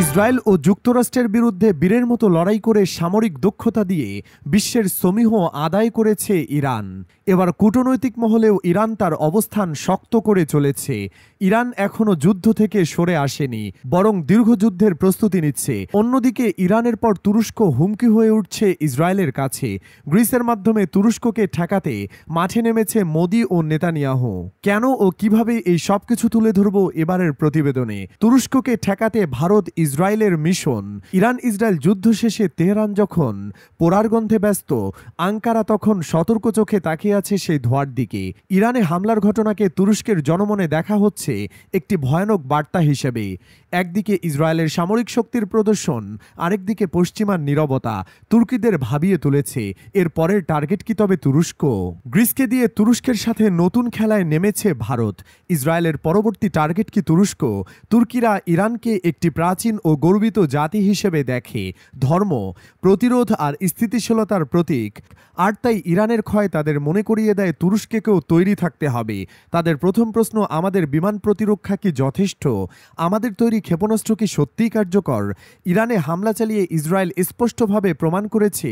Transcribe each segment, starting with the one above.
Israel ও যুক্তরাষ্ট্রের বিরুদ্ধে বীরের মতো লড়াই করে সামরিক দক্ষতা দিয়ে বিশ্বের সমীহ আদায় করেছে ইরান। এবার কূটনৈতিক মহলেও ইরান তার অবস্থান শক্ত করে চলেছে। ইরান এখনও যুদ্ধ থেকে সরে আসেনি, বরং দীর্ঘ যুদ্ধের প্রস্তুতি নিচ্ছে। অন্যদিকে ইরানের পর তুরস্ক হুমকি হয়ে উঠছে ইসরায়েলের কাছে। গ্রিসের মাধ্যমে তুরস্ককে ঠেকাতে মাঠে নেমেছে মোদি ও নেতানিয়াহু। কেন ও কিভাবে এই সবকিছু তুলে ধরব এবারের প্রতিবেদনে। তুরস্ককে ঠেকাতে ভারত ইসরায়েলের মিশন। ইরান ইসরায়েল যুদ্ধ শেষে তেহরান যখন পোড়ার গন্ধে ব্যস্ত, আঙ্কারা তখন সতর্ক চোখে তাকিয়ে আছে সেই ধোঁয়ার দিকে। ইরানে হামলার ঘটনাকে তুরস্কের জনমনে দেখা হচ্ছে একটি ভয়ানক বার্তা হিসেবে। একদিকে ইসরায়েলের সামরিক শক্তির প্রদর্শন, আরেকদিকে পশ্চিমার নীরবতা তুর্কিদের ভাবিয়ে তুলেছে। এর পরের টার্গেট কি তবে তুরস্ক? গ্রিসকে দিয়ে তুরস্কের সাথে নতুন খেলায় নেমেছে ভারত। ইসরায়েলের পরবর্তী টার্গেট কি তুরস্ক? তুর্কিরা ইরানকে একটি প্রাচীন ও গর্বিত জাতি হিসেবে দেখে, ধর্ম, প্রতিরোধ আর স্থিতিশীলতার প্রতীক। আর তাই ইরানের ক্ষয় তাদের মনে করিয়ে দেয় তুরস্কেও তৈরি থাকতে হবে। তাদের প্রথম প্রশ্ন, আমাদের বিমান প্রতিরক্ষা কি যথেষ্ট? আমাদের তৈরি ক্ষেপণাস্ত্র কি সত্যিই কার্যকর? ইরানে হামলা চালিয়ে ইসরায়েল স্পষ্টভাবে প্রমাণ করেছে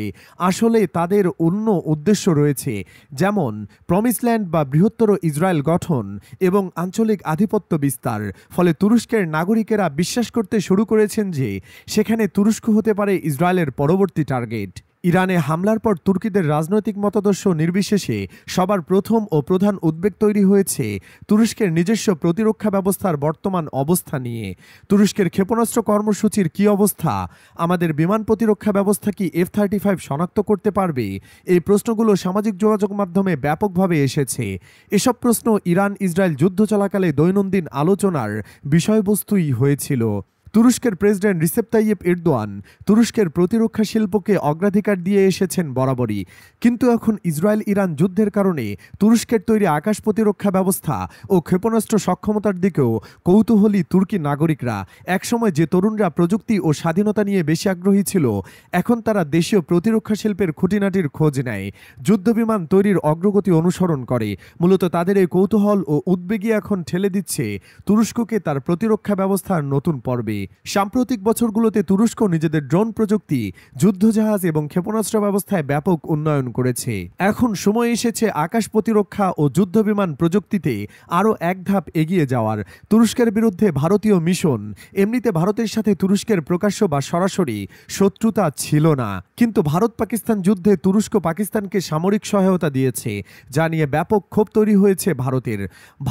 আসলে তাদের অন্য উদ্দেশ্য রয়েছে, যেমন প্রমিসল্যান্ড বা বৃহত্তর ইসরায়েল গঠন এবং আঞ্চলিক আধিপত্য বিস্তার। ফলে তুরস্কের নাগরিকেরা বিশ্বাস করতে শুরু করেছেন যে সেখানে তুরস্ক হতে পারে ইসরায়েলের পরবর্তী টার্গেট। ইরানে হামলার পর তুর্কিদের রাজনৈতিক মতাদর্শ নির্বিশেষে সবার প্রথম ও প্রধান উদ্বেগ তৈরি হয়েছে তুরস্কের নিজস্ব প্রতিরক্ষা ব্যবস্থার বর্তমান অবস্থা নিয়ে। তুরস্কের ক্ষেপণাস্ত্র কর্মসূচির কি অবস্থা? আমাদের বিমান প্রতিরক্ষা ব্যবস্থা কি F-35 শনাক্ত করতে পারবে? এই প্রশ্নগুলো সামাজিক যোগাযোগ মাধ্যমে ব্যাপকভাবে এসেছে। এসব প্রশ্ন ইরান ইসরায়েল যুদ্ধ চলাকালে দৈনন্দিন আলোচনার বিষয়বস্তুই হয়েছিল। তুরস্কের প্রেসিডেন্ট রিসেপ তাইয়েপ এরদোয়ান তুরস্কের প্রতিরক্ষা শিল্পকে অগ্রাধিকার দিয়ে এসেছেন বরাবরই। কিন্তু এখন ইসরায়েল ইরান যুদ্ধের কারণে তুরস্কের তৈরি আকাশ প্রতিরক্ষা ব্যবস্থা ও ক্ষেপণাস্ত্র সক্ষমতার দিকেও কৌতূহলী তুর্কি নাগরিকরা। একসময় যে তরুণরা প্রযুক্তি ও স্বাধীনতা নিয়ে বেশি আগ্রহী ছিল, এখন তারা দেশীয় প্রতিরক্ষা শিল্পের খুঁটিনাটির খোঁজ নেয়, যুদ্ধবিমান তৈরির অগ্রগতি অনুসরণ করে। মূলত তাদের এই কৌতূহল ও উদ্বেগই এখন ঠেলে দিচ্ছে তুরস্ককে তার প্রতিরক্ষা ব্যবস্থার নতুন পর্বে। সাম্প্রতিক বছরগুলোতে তুরস্ক নিজেদের ড্রোন প্রযুক্তি, যুদ্ধজাহাজ এবং ক্ষেপণাস্ত্র ব্যবস্থায় ব্যাপক উন্নয়ন করেছে। এখন সময় এসেছে আকাশ প্রতিরক্ষা ও যুদ্ধবিমান প্রযুক্তিতে আরও এক ধাপ এগিয়ে যাওয়ার। তুরস্কের বিরুদ্ধে ভারতীয় মিশন। এমনিতে ভারতের সাথে তুরস্কের প্রকাশ্য বা সরাসরি শত্রুতা ছিল না, কিন্তু ভারত পাকিস্তান যুদ্ধে তুরস্ক পাকিস্তানকে সামরিক সহায়তা দিয়েছে, যা নিয়ে ব্যাপক ক্ষোভ তৈরি হয়েছে ভারতের।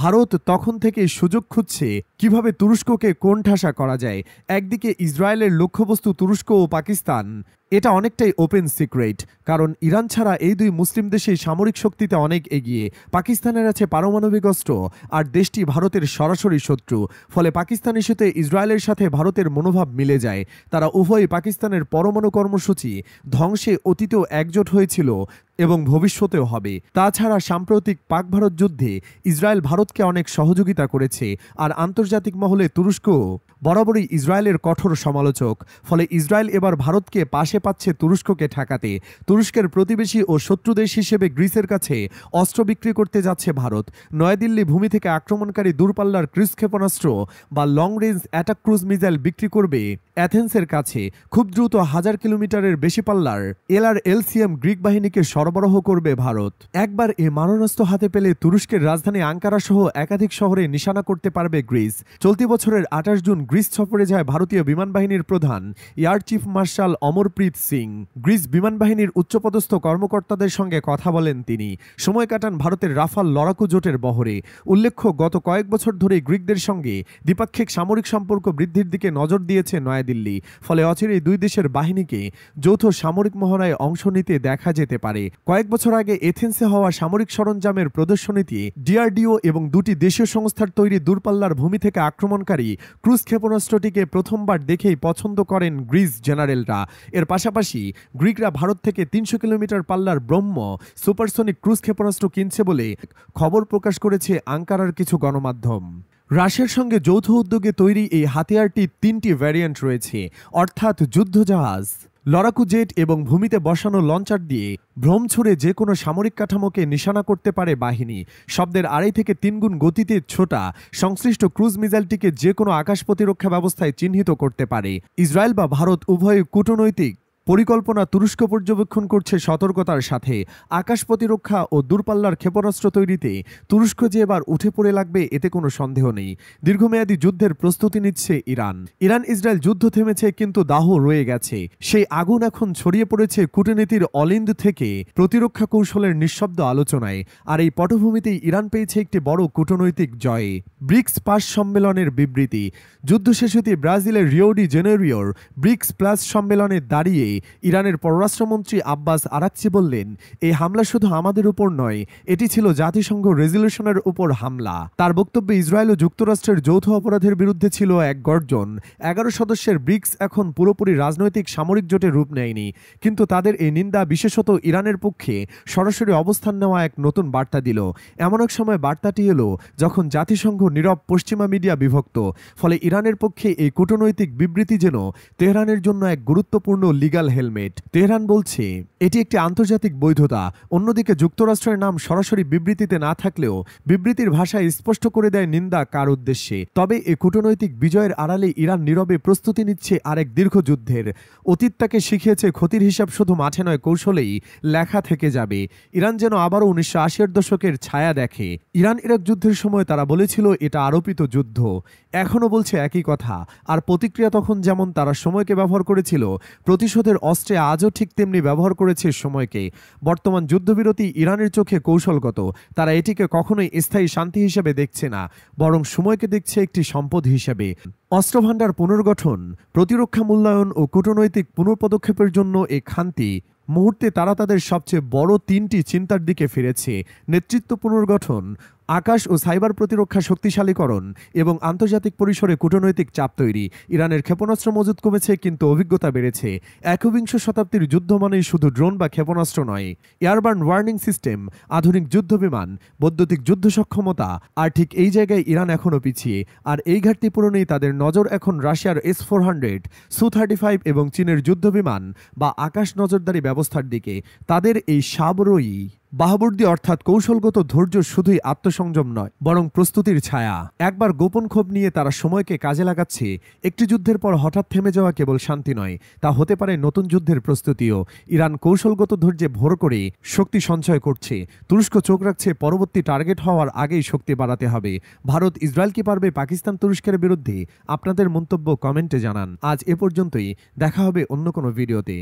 ভারত তখন থেকে সুযোগ খুঁজছে কিভাবে তুরস্ককে কোণঠাসা করা যায়। একদিকে ইসরায়েলের লক্ষ্যবস্তু তুরস্ক ও পাকিস্তান, এটা অনেকটাই ওপেন সিক্রেট, কারণ ইরান ছাড়া এই দুই মুসলিম দেশেই সামরিক শক্তিতে অনেক এগিয়ে। পাকিস্তানের আছে পারমাণবিক অস্ত্র, আর দেশটি ভারতের সরাসরি শত্রু। ফলে পাকিস্তান ইস্যুতে ইসরায়েলের সাথে ভারতের মনোভাব মিলে যায়। তারা উভয়ই পাকিস্তানের পরমাণু কর্মসূচি ধ্বংসে অতীতেও একজোট হয়েছিল এবং ভবিষ্যতেও হবে। তাছাড়া সাম্প্রতিক পাক ভারত যুদ্ধে ইসরায়েল ভারতকে অনেক সহযোগিতা করেছে, আর আন্তর্জাতিক মহলে তুরস্ক বরাবরই ইসরায়েলের কঠোর সমালোচক। ফলে ইসরায়েল এবার ভারতকে পাশে পাচ্ছে তুরস্ককে ঠেকাতে। তুরস্কের প্রতিবেশী ও শত্রু দেশ হিসেবে গ্রিসের কাছে অস্ত্র বিক্রি করতে যাচ্ছে ভারত। নয়াদিল্লি ভূমি থেকে আক্রমণকারী দূরপাল্লার ক্রুজ ক্ষেপণাস্ত্র বা long range attack cruise missile বিক্রি করবে অ্যাথেন্সের কাছে। খুব দ্রুত 1000 কিলোমিটারের বেশি পাল্লার LRLCM গ্রিক বাহিনীকে সরবরাহ করবে ভারত। একবার এ মারণাস্ত্র হাতে পেলে তুরস্কের রাজধানী আঙ্কারা সহ একাধিক শহরে নিশানা করতে পারবে গ্রিস। চলতি বছরের 28 জুন গ্রিস সফরে যায় ভারতীয় বিমান বাহিনীর প্রধান air chief marshal Amarpreet Singh. Greece বিমান বাহিনীর উচ্চপদস্থ কর্মকর্তাদের সঙ্গে কথা বলেন তিনি। সময় কাটান ভারতের রাফাল লড়াকু জোটের বহরে। উল্লেখ্য, গত কয়েক বছর ধরে গ্রিকদের সঙ্গে দ্বিপাক্ষিক সামরিক সম্পর্ক বৃদ্ধির দিকে নজর দিয়েছে নয়াদিল্লি। ফলে অচিরেই দুই দেশের বাহিনীকে যৌথ সামরিক মহড়ায় অংশ নিতে দেখা যেতে পারে। কয়েক বছর আগে এথেন্সে হওয়া সামরিক সরঞ্জামের প্রদর্শনীতে DRDO এবং দুটি দেশীয় সংস্থার তৈরি দূরপাল্লার ভূমি থেকে আক্রমণকারী ক্রুজ ক্ষেপণাস্ত্রটিকে প্রথমবার দেখেই পছন্দ করেন গ্রিস জেনারেলরা। এর পাশাপাশি গ্রিকরা ভারত থেকে 300 কিলোমিটার পাল্লার ব্রহ্ম সুপারসনিক ক্রুজ ক্ষেপণাস্ত্র কিনছে বলে খবর প্রকাশ করেছে আঙ্কারার কিছু গণমাধ্যম। রাশিয়ার সঙ্গে যৌথ উদ্যোগে তৈরি এই হাতিয়ারটির 3টি ভ্যারিয়েন্ট রয়েছে, অর্থাৎ যুদ্ধজাহাজ, লড়াকু জেট এবং ভূমিতে বসানো লঞ্চার দিয়ে ভ্রম ছুড়ে যে কোনো সামরিক কাঠামোকে নিশানা করতে পারে বাহিনী। শব্দের 2.5 থেকে 3 গুণ গতিতে ছোটা সংশ্লিষ্ট ক্রুজ মিসাইলটিকে যে কোনো আকাশ প্রতিরক্ষা ব্যবস্থায় চিহ্নিত করতে পারে। ইসরায়েল বা ভারত উভয় কূটনৈতিক পরিকল্পনা তুরস্ক পর্যবেক্ষণ করছে সতর্কতার সাথে। আকাশ প্রতিরক্ষা ও দূরপাল্লার ক্ষেপণাস্ত্র তৈরিতে তুরস্ক যে এবার উঠে পড়ে লাগবে এতে কোনো সন্দেহ নেই। দীর্ঘমেয়াদী যুদ্ধের প্রস্তুতি নিচ্ছে ইরান। ইসরায়েল যুদ্ধ থেমেছে কিন্তু দাহ রয়ে গেছে। সেই আগুন এখন ছড়িয়ে পড়েছে কূটনীতির অলিন্দ থেকে প্রতিরক্ষা কৌশলের নিঃশব্দ আলোচনায়। আর এই পটভূমিতেই ইরান পেয়েছে একটি বড় কূটনৈতিক জয়ে। ব্রিক্স পাস সম্মেলনের বিবৃতি। যুদ্ধ শেষ হতে ব্রাজিলের রিও ডি জেনেরিওর ব্রিক্স প্লাস সম্মেলনে দাঁড়িয়ে ইরানের পররাষ্ট্রমন্ত্রী আব্বাস আরাকচি বললেন, এই হামলা শুধু আমাদের উপর নয়, এটি ছিল জাতিসংঘ রেজলিউশনের উপর হামলা। তার বক্তব্যে ইসরায়েল ও যুক্তরাষ্ট্রের যৌথ অপরাধের বিরুদ্ধে ছিল এক গর্জন। 11 সদস্যের ব্রিক্স এখন পুরোপুরি রাজনৈতিক সামরিক জোটের রূপ নেয়নি, কিন্তু তাদের এই নিন্দা বিশেষত ইরানের পক্ষে সরাসরি অবস্থান নেওয়া এক নতুন বার্তা দিল। এমন এক সময় বার্তাটি এলো যখন জাতিসংঘ নীরব, পশ্চিমা মিডিয়া বিভক্ত। ফলে ইরানের পক্ষে এই কূটনৈতিক বিবৃতি যেন তেহরানের জন্য এক গুরুত্বপূর্ণ লিগাল হেলমেট। তেহরান বলছে এটি একটি আন্তর্জাতিক বৈধতা। অন্যদিকে যুক্তরাষ্ট্রের নাম সরাসরি বিবৃতিতে না থাকলেও বিবৃতির ভাষায় স্পষ্ট করে দেয় নিন্দা কার উদ্দেশ্যে। তবে এই কূটনৈতিক বিজয়ের আড়ালে ইরান নীরবে প্রস্তুতি নিচ্ছে আরেক দীর্ঘ যুদ্ধের। অতীত তাকে শিখিয়েছে ক্ষতির হিসাব শুধু মাঠে নয়, কৌশলেই লেখা থেকে যাবে। ইরান যেন আবারও 1980-এর দশকের ছায়া দেখে। ইরান ইরাক যুদ্ধের সময় তারা বলেছিল এটা আরোপিত যুদ্ধ, এখনও বলছে একই কথা। আর প্রতিক্রিয়া তখন যেমন তারা সময়কে ব্যবহার করেছিল, প্রতিশোধের অস্ত্রে আজও ঠিক তেমনি ব্যবহার করেছে সময়কে। বর্তমান যুদ্ধবিরতি ইরানের চোখে কৌশলগত। তারা এটিকে কখনোই স্থায়ী শান্তি হিসেবে দেখছে না, বরং সময়কে দেখছে একটি সম্পদ হিসেবে। অস্ত্রভাণ্ডার পুনর্গঠন, প্রতিরক্ষা মূল্যায়ন ও কূটনৈতিক পুনঃপদক্ষেপের জন্য এই খান্তি মুহূর্তে তারা তাদের সবচেয়ে বড় 3টি চিন্তার দিকে ফিরেছে: নেতৃত্ব পুনর্গঠন, আকাশ ও সাইবার প্রতিরক্ষা শক্তিশালীকরণ এবং আন্তর্জাতিক পরিসরে কূটনৈতিক চাপ তৈরি। ইরানের ক্ষেপণাস্ত্র মজুত কমেছে কিন্তু অভিজ্ঞতা বেড়েছে। 21 শতাব্দীর যুদ্ধ মানেই শুধু ড্রোন বা ক্ষেপণাস্ত্র নয়, এয়ারবার্ন ওয়ার্নিং সিস্টেম, আধুনিক যুদ্ধ বিমান, বৈদ্যুতিক যুদ্ধ সক্ষমতা। আর ঠিক এই জায়গায় ইরান এখনও পিছিয়ে। আর এই ঘাটতি পূরণেই তাদের নজর এখন রাশিয়ার S-400, Su-35 এবং চীনের যুদ্ধ বিমান বা আকাশ নজরদারি ব্যবস্থার দিকে। তাদের এই সাবরই বাহাবর্দী অর্থাৎ কৌশলগত ধৈর্য শুধুই আত্মসংযম নয়, বরং প্রস্তুতির ছায়া। একবার গোপন ক্ষোভ নিয়ে তারা সময়কে কাজে লাগাচ্ছে। একটি যুদ্ধের পর হঠাৎ থেমে যাওয়া কেবল শান্তি নয়, তা হতে পারে নতুন যুদ্ধের প্রস্তুতিও। ইরান কৌশলগত ধৈর্যে ভর করে শক্তি সঞ্চয় করছে। তুরস্ক চোখ রাখছে পরবর্তী টার্গেট হওয়ার আগেই শক্তি বাড়াতে হবে। ভারত ইসরায়েল কি পারবে পাকিস্তান তুরস্কের বিরুদ্ধে? আপনাদের মন্তব্য কমেন্টে জানান। আজ এ পর্যন্তই, দেখা হবে অন্য কোনো ভিডিওতে।